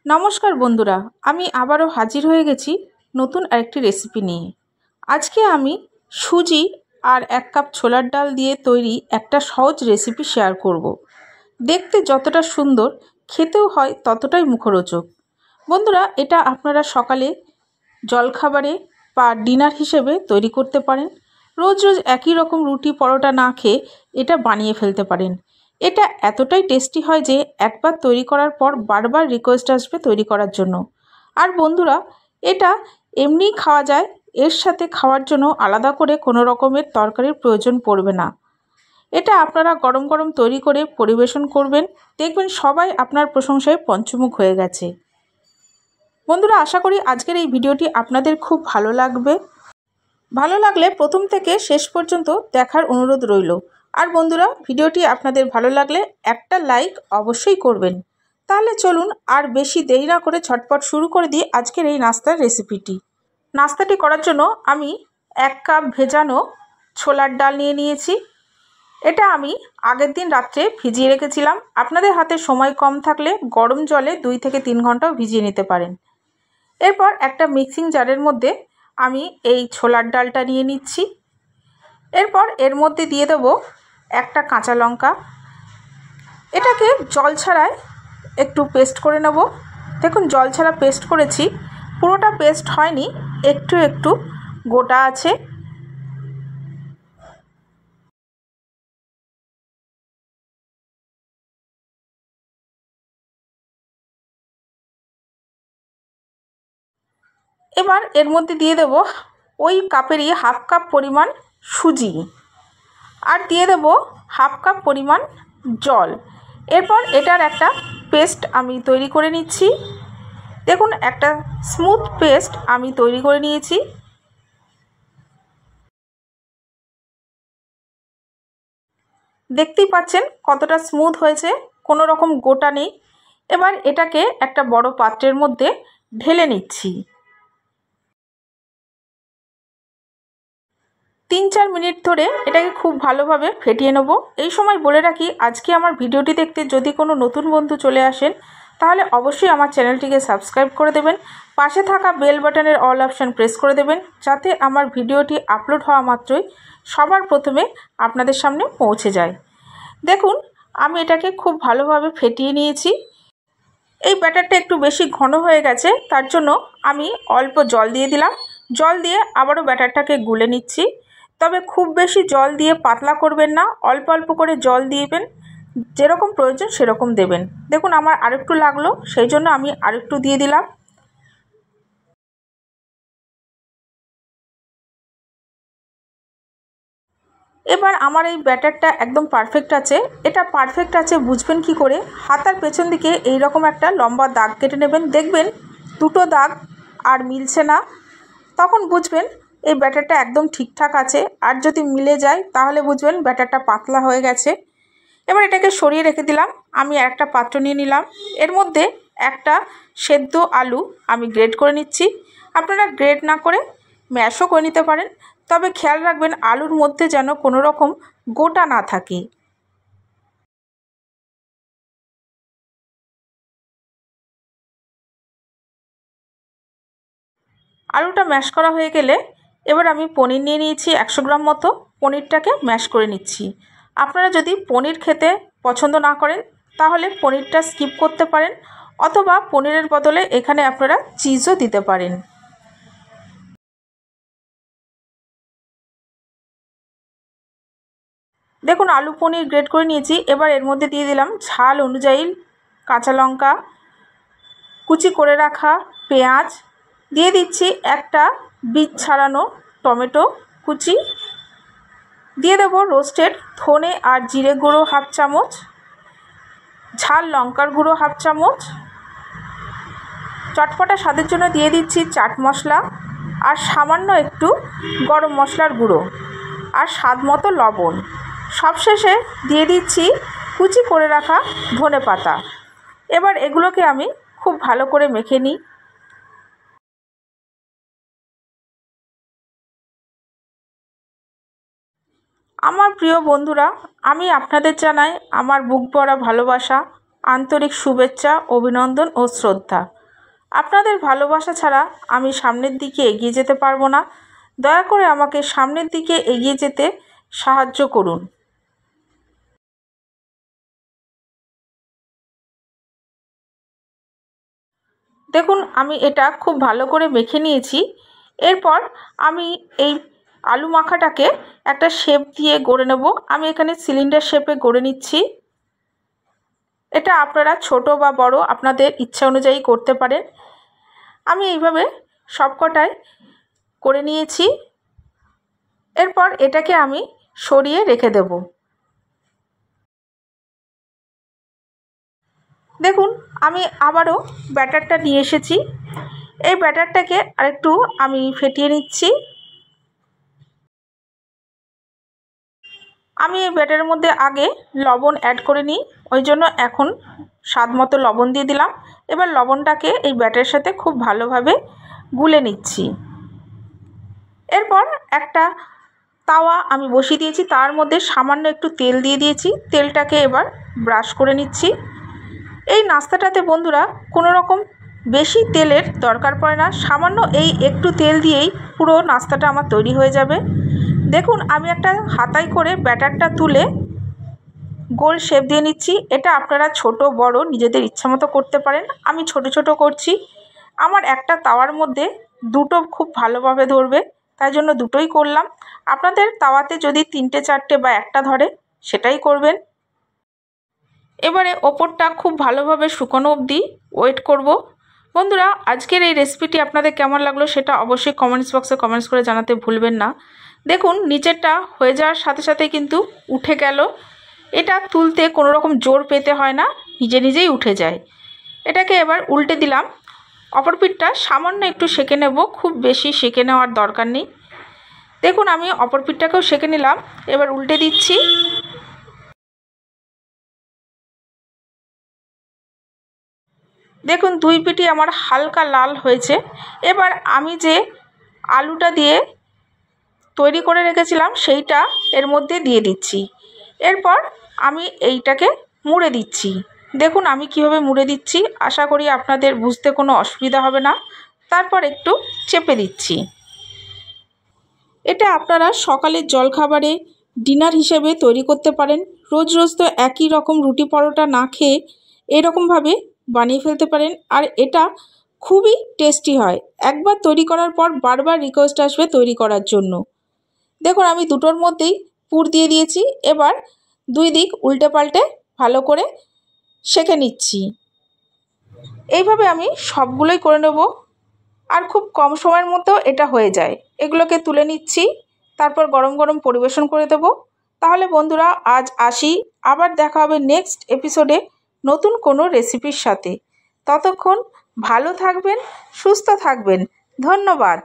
নমস্কার বন্ধুরা, আমি আবারও হাজির হয়ে গেছি নতুন আরেকটি রেসিপি নিয়ে। আজকে আমি সুজি আর 1 কাপ ছোলার ডাল দিয়ে তৈরি একটা সহজ রেসিপি শেয়ার করব। দেখতে যতটা সুন্দর, খেতেও হয় ততটাই মুখরোচক। বন্ধুরা, এটা আপনারা সকালে জলখাবারে বা ডিনার হিসেবে তৈরি করতে পারেন। রোজ রোজ একই রকম রুটি পরোটা না খেয়ে এটা বানিয়ে ফেলতে পারেন। এটা এতটাই টেস্টি হয় যে একবার তৈরি করার পর বারবার রিকোয়েস্ট আসবে তৈরি করার জন্য। আর বন্ধুরা, এটা এমনিই খাওয়া যায়, এর সাথে খাওয়ার জন্য আলাদা করে কোনো রকমের তরকারির প্রয়োজন পড়বে না। এটা আপনারা গরম গরম তৈরি করে পরিবেশন করবেন, দেখবেন সবাই আপনার প্রশংসায় পঞ্চমুখ হয়ে গেছে। বন্ধুরা, আশা করি আজকের এই ভিডিওটি আপনাদের খুব ভালো লাগবে। ভালো লাগলে প্রথম থেকে শেষ পর্যন্ত দেখার অনুরোধ রইল। আর বন্ধুরা, ভিডিওটি আপনাদের ভালো লাগলে একটা লাইক অবশ্যই করবেন। তাহলে চলুন আর বেশি দেরি না করে ঝটপট শুরু করে দিই আজকের এই নাস্তার রেসিপিটি। নাস্তাটি করার জন্য আমি 1 কাপ ভেজানো ছোলার ডাল নিয়ে নিয়েছি। এটা আমি আগের দিন রাত্রে ভিজিয়ে রেখেছিলাম। আপনাদের হাতে সময় কম থাকলে গরম জলে 2 থেকে 3 ঘন্টাও ভিজিয়ে নিতে পারেন। এরপর একটা মিক্সিং জারের মধ্যে আমি এই ছোলার ডালটা নিয়ে নিচ্ছি। এরপর এর মধ্যে দিয়ে দেবো একটা কাঁচা লঙ্কা। এটাকে জল ছাড়াই একটু পেস্ট করে নেব। দেখুন, জল ছাড়া পেস্ট করেছি, পুরোটা পেস্ট হয়নি, একটু একটু গোটা আছে। এবার এর মধ্যে দিয়ে দেব ওই কাপেরই হাফ কাপ পরিমাণ সুজি, আর দিয়ে দেব হাফ কাপ পরিমাণ জল। এরপর এটার একটা পেস্ট আমি তৈরি করে নিচ্ছি। দেখুন, একটা স্মুথ পেস্ট আমি তৈরি করে নিয়েছি। দেখতেই পাচ্ছেন কতটা স্মুথ হয়েছে, কোনো রকম গোটা নেই। এবার এটাকে একটা বড় পাত্রের মধ্যে ঢেলে নিচ্ছি। 3-4 মিনিট ধরে এটাকে খুব ভালোভাবে ফেটিয়ে নেব। এই সময় বলে রাখি, আজকে আমার ভিডিওটি দেখতে যদি কোনো নতুন বন্ধু চলে আসেন, তাহলে অবশ্যই আমার চ্যানেলটিকে সাবস্ক্রাইব করে দেবেন। পাশে থাকা বেল বাটনের অল অপশান প্রেস করে দেবেন, যাতে আমার ভিডিওটি আপলোড হওয়া মাত্রই সবার প্রথমে আপনাদের সামনে পৌঁছে যায়। দেখুন, আমি এটাকে খুব ভালোভাবে ফেটিয়ে নিয়েছি। এই ব্যাটারটা একটু বেশি ঘন হয়ে গেছে, তার জন্য আমি অল্প জল দিয়ে দিলাম। জল দিয়ে আবারও ব্যাটারটাকে গুলে নিচ্ছি। তবে খুব বেশি জল দিয়ে পাতলা করবেন না, অল্প অল্প করে জল দিবেন, যেরকম প্রয়োজন সেরকম দেবেন। দেখুন, আমার আরেকটু লাগলো, সেই জন্য আমি আরেকটু দিয়ে দিলাম। এবার আমার এই ব্যাটারটা একদম পারফেক্ট আছে। এটা পারফেক্ট আছে বুঝবেন কি করে? হাতার পেছন দিকে এই রকম একটা লম্বা দাগ কেটে নেবেন। দেখবেন দুটো দাগ আর মিলছে না, তখন বুঝবেন এই ব্যাটারটা একদম ঠিকঠাক আছে। আর যদি মিলে যায় তাহলে বুঝবেন ব্যাটারটা পাতলা হয়ে গেছে। এবার এটাকে সরিয়ে রেখে দিলাম। আমি একটা পাত্র নিয়ে নিলাম। এর মধ্যে একটা সেদ্ধ আলু আমি গ্রেট করে নিচ্ছি। আপনারা গ্রেট না করে ম্যাশও করে নিতে পারেন, তবে খেয়াল রাখবেন আলুর মধ্যে যেন কোনো রকম গোটা না থাকে। আলুটা ম্যাশ করা হয়ে গেলে এবার আমি পনির নিয়ে নিয়েছি 100 গ্রাম মতো। পনিরটাকে ম্যাশ করে নিচ্ছি। আপনারা যদি পনির খেতে পছন্দ না করেন তাহলে পনিরটা স্কিপ করতে পারেন, অথবা পনিরের বদলে এখানে আপনারা চিজও দিতে পারেন। দেখুন, আলু পনির গ্রেট করে নিয়েছি। এবার এর মধ্যে দিয়ে দিলাম ঝাল অনুযায়ী কাঁচা লঙ্কা, কুচি করে রাখা পেঁয়াজ, দিয়ে দিচ্ছি একটা বীজ ছাড়ানো টমেটো কুচি, দিয়ে দেবো রোস্টেড ধনে আর জিরে গুঁড়ো হাফ চামচ, ঝাল লঙ্কার গুঁড়ো হাফ চামচ, চটপটা স্বাদের জন্য দিয়ে দিচ্ছি চাট মশলা, আর সামান্য একটু গরম মশলার গুঁড়ো, আর স্বাদ মতো লবণ। সবশেষে দিয়ে দিচ্ছি কুচি করে রাখা ধনেপাতা। এবার এগুলোকে আমি খুব ভালো করে মেখে নিই। আমার প্রিয় বন্ধুরা, আমি আপনাদের জানাই আমার বুক ভরা ভালোবাসা আন্তরিক শুভেচ্ছা, অভিনন্দন ও শ্রদ্ধা। আপনাদের ভালোবাসা ছাড়া আমি সামনের দিকে এগিয়ে যেতে পারবো না। দয়া করে আমাকে সামনের দিকে এগিয়ে যেতে সাহায্য করুন। দেখুন, আমি এটা খুব ভালো করে মেখে নিয়েছি। এরপর আমি এই আলু মাখাটাকে একটা শেপ দিয়ে গড়ে নেব। আমি এখানে সিলিন্ডার শেপে গড়ে নিচ্ছি। এটা আপনারা ছোট বা বড় আপনাদের ইচ্ছা অনুযায়ী করতে পারেন। আমি এইভাবে সবকটাই করে নিয়েছি। এরপর এটাকে আমি সরিয়ে রেখে দেব। দেখুন, আমি আবারও ব্যাটারটা নিয়ে এসেছি। এই ব্যাটারটাকে আরেকটু আমি ফেটিয়ে নিচ্ছি। আমি এই ব্যাটারের মধ্যে আগে লবণ অ্যাড করে নিই, ওই জন্য এখন স্বাদ মতো লবণ দিয়ে দিলাম। এবার লবণটাকে এই ব্যাটারের সাথে খুব ভালোভাবে গুলে নিচ্ছি। এরপর একটা তাওয়া আমি বসিয়ে দিয়েছি, তার মধ্যে সামান্য একটু তেল দিয়ে দিয়েছি। তেলটাকে এবার ব্রাশ করে নিচ্ছি। এই নাস্তাটাতে বন্ধুরা কোনো রকম বেশি তেলের দরকার পড়ে না, সামান্য এই একটু তেল দিয়েই পুরো নাস্তাটা আমার তৈরি হয়ে যাবে। দেখুন, আমি একটা হাতায় করে ব্যাটারটা তুলে গোল শেপ দিয়ে নিচ্ছি। এটা আপনারা ছোট বড় নিজেদের ইচ্ছামতো করতে পারেন। আমি ছোট ছোট করছি। আমার একটা তাওয়ার মধ্যে দুটো খুব ভালোভাবে ধরবে, তাই জন্য দুটোই করলাম। আপনাদের তাওয়াতে যদি 3টে 4টে বা একটা ধরে সেটাই করবেন। এবারে ওপরটা খুব ভালোভাবে শুকনো অবধি ওয়েট করব। বন্ধুরা, আজকের এই রেসিপিটি আপনাদের কেমন লাগলো সেটা অবশ্যই কমেন্টস বক্সে কমেন্টস করে জানাতে ভুলবেন না। দেখুন, নিচেরটা হয়ে যাওয়ার সাথে সাথে কিন্তু উঠে গেল। এটা তুলতে কোনো রকম জোর পেতে হয় না, নিজে নিজেই উঠে যায়। এটাকে এবার উল্টে দিলাম। অপর পিঠটা সামান্য একটু সেঁকে নেব, খুব বেশি সেঁকে নেওয়ার দরকার নেই। দেখুন, আমি অপর পিঠটাকেও সেঁকে নিলাম। এবার উল্টে দিচ্ছি। দেখুন, দুই পিঠই আমার হালকা লাল হয়েছে। এবার আমি যে আলুটা দিয়ে তৈরি করে রেখেছিলাম সেইটা এর মধ্যে দিয়ে দিচ্ছি। এরপর আমি এইটাকে মুড়ে দিচ্ছি। দেখুন আমি কিভাবে মুড়ে দিচ্ছি, আশা করি আপনাদের বুঝতে কোনো অসুবিধা হবে না। তারপর একটু চেপে দিচ্ছি। এটা আপনারা সকালের জলখাবারে ডিনার হিসেবে তৈরি করতে পারেন। রোজ রোজ তো একই রকম রুটি পরোটা না খেয়ে এরকমভাবে বানিয়ে ফেলতে পারেন। আর এটা খুবই টেস্টি হয়। একবার তৈরি করার পর বারবার রিকোয়েস্ট আসবে তৈরি করার জন্য। দেখুন, আমি দুটোর মধ্যেই পুর দিয়ে দিয়েছি। এবার দুই দিক উল্টে পাল্টে ভালো করে সেঁকে নিচ্ছি। এইভাবে আমি সবগুলোই করে নেব। আর খুব কম সময়ের মধ্যেও এটা হয়ে যায়। এগুলোকে তুলে নিচ্ছি, তারপর গরম গরম পরিবেশন করে দেব। তাহলে বন্ধুরা, আজ আসি। আবার দেখা হবে নেক্সট এপিসোডে নতুন কোনো রেসিপির সাথে। ততক্ষণ ভালো থাকবেন, সুস্থ থাকবেন। ধন্যবাদ।